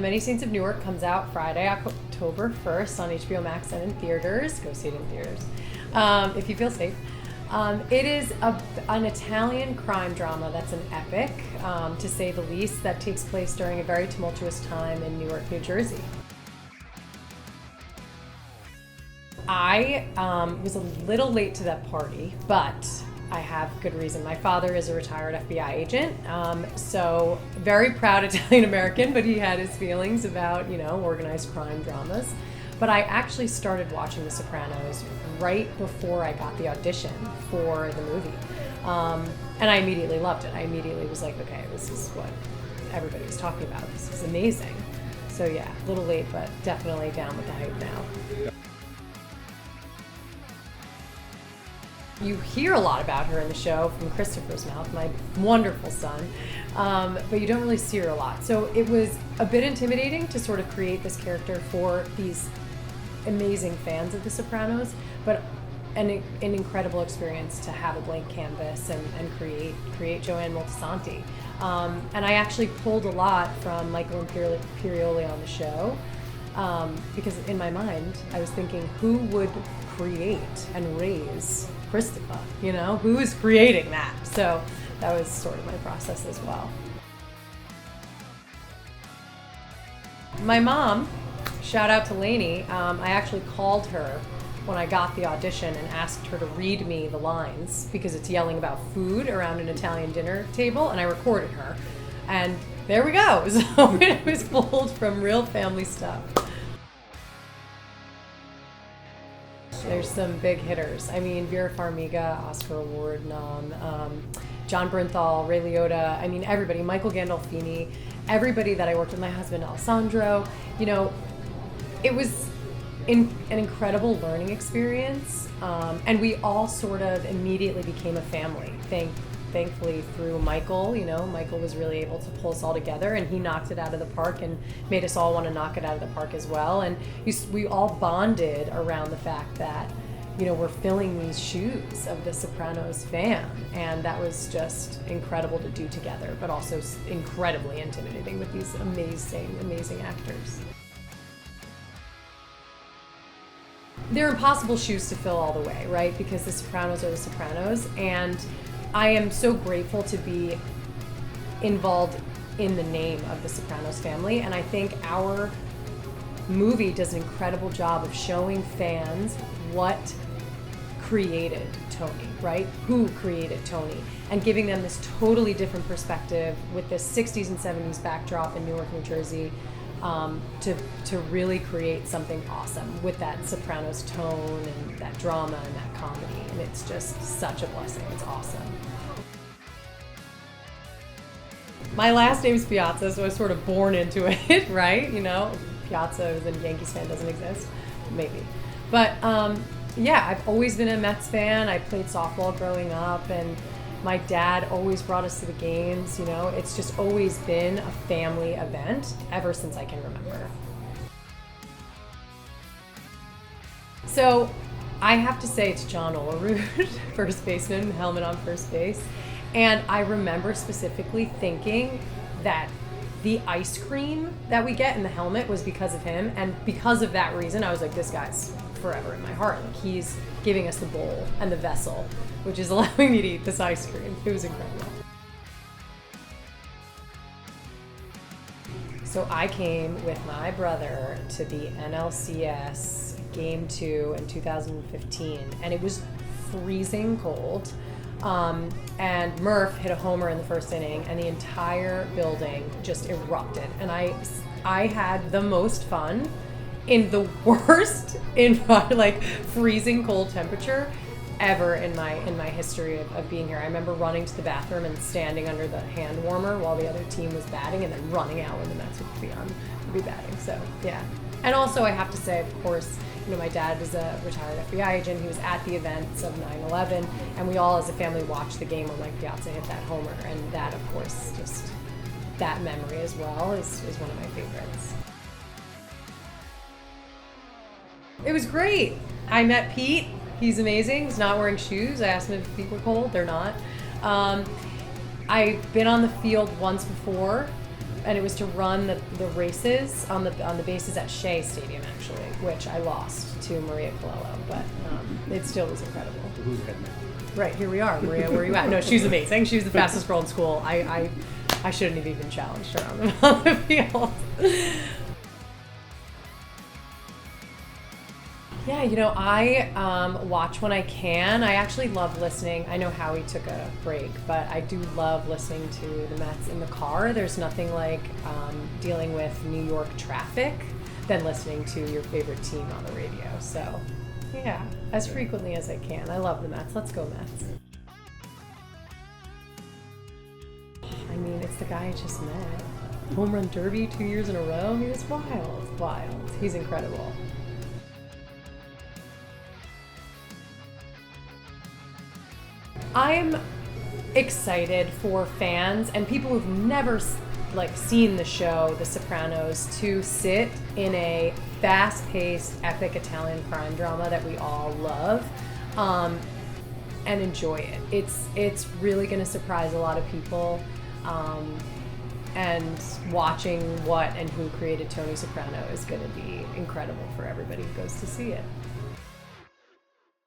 Many Saints of Newark comes out Friday, October 1st on HBO Max and in theaters. Go see it in theaters if you feel safe. It is an Italian crime drama that's an epic, to say the least, that takes place during a very tumultuous time in Newark, New Jersey. I was a little late to that party, but I have good reason. My father is a retired FBI agent, so very proud Italian American, but he had his feelings about, organized crime dramas. But I actually started watching The Sopranos right before I got the audition for the movie. And I immediately loved it. I immediately was like, okay, this is what everybody was talking about. This is amazing. So yeah, a little late, but definitely down with the hype now. You hear a lot about her in the show from Christopher's mouth, my wonderful son, but you don't really see her a lot. So it was a bit intimidating to sort of create this character for these amazing fans of The Sopranos, but an incredible experience to have a blank canvas and create Joanne Moltisanti. And I actually pulled a lot from Michael Imperioli on the show, because in my mind, I was thinking, who would create and raise Christopher? Who is creating that? So that was sort of my process as well. My mom, shout out to Lainey, I actually called her when I got the audition and asked her to read me the lines because it's yelling about food around an Italian dinner table, and I recorded her. And there we go. So it was pulled from real family stuff. There's some big hitters. I mean, Vera Farmiga, Oscar Award nom, John Bernthal, Ray Liotta, everybody, Michael Gandolfini, everybody that I worked with, my husband Alessandro. It was an incredible learning experience, and we all sort of immediately became a family. Thankfully through Michael, Michael was really able to pull us all together, and he knocked it out of the park and made us all want to knock it out of the park as well. And we all bonded around the fact that, we're filling these shoes of the Sopranos fan, and that was just incredible to do together, but also incredibly intimidating with these amazing, amazing actors. They're impossible shoes to fill all the way, right? Because the Sopranos are the Sopranos, and I am so grateful to be involved in the name of the Sopranos family, and I think our movie does an incredible job of showing fans what created Tony, right? Who created Tony, and giving them this totally different perspective with this 60s and 70s backdrop in Newark, New Jersey, to really create something awesome with that Sopranos tone and that drama and that comedy, and it's just such a blessing. It's awesome. My last name's Piazza, so I was sort of born into it, right? Piazza as a Yankees fan doesn't exist, maybe. But yeah, I've always been a Mets fan. I played softball growing up, and my dad always brought us to the games. It's just always been a family event ever since I can remember. So I have to say it's John Olerud, first baseman, helmet on first base. And I remember specifically thinking that the ice cream that we get in the helmet was because of him. And because of that reason, I was like, this guy's forever in my heart. Like, he's giving us the bowl and the vessel, which is allowing me to eat this ice cream. It was incredible. So I came with my brother to the NLCS Game 2 in 2015, and it was freezing cold. And Murph hit a homer in the first inning, and the entire building just erupted. And I had the most fun in the worst, freezing cold temperature ever in my history of being here. I remember running to the bathroom and standing under the hand warmer while the other team was batting, and then running out when the Mets would be batting. So yeah. And also I have to say, of course, my dad is a retired FBI agent. He was at the events of 9/11, and we all as a family watched the game when Mike Piazza hit that homer, and that, of course, just that memory as well is one of my favorites. It was great. I met Pete. He's amazing. He's not wearing shoes. I asked him if his feet were cold. They're not. I've been on the field once before and it was to run the races on the bases at Shea Stadium, actually, which I lost to Maria Colello, but it still was incredible. Who's head man? Right, here we are. Maria, where are you at? No, she's amazing. She was the fastest girl in school. I shouldn't have even challenged her on the field. Yeah, I watch when I can. I actually love listening. I know Howie took a break, but I do love listening to the Mets in the car. There's nothing like dealing with New York traffic than listening to your favorite team on the radio. So, yeah, as frequently as I can. I love the Mets. Let's go Mets. I mean, it's the guy I just met. Home run derby 2 years in a row. He was wild. He's incredible. I'm excited for fans and people who've never seen the show The Sopranos to sit in a fast-paced, epic Italian crime drama that we all love and enjoy it. It's really going to surprise a lot of people. And watching what and who created Tony Soprano is going to be incredible for everybody who goes to see it.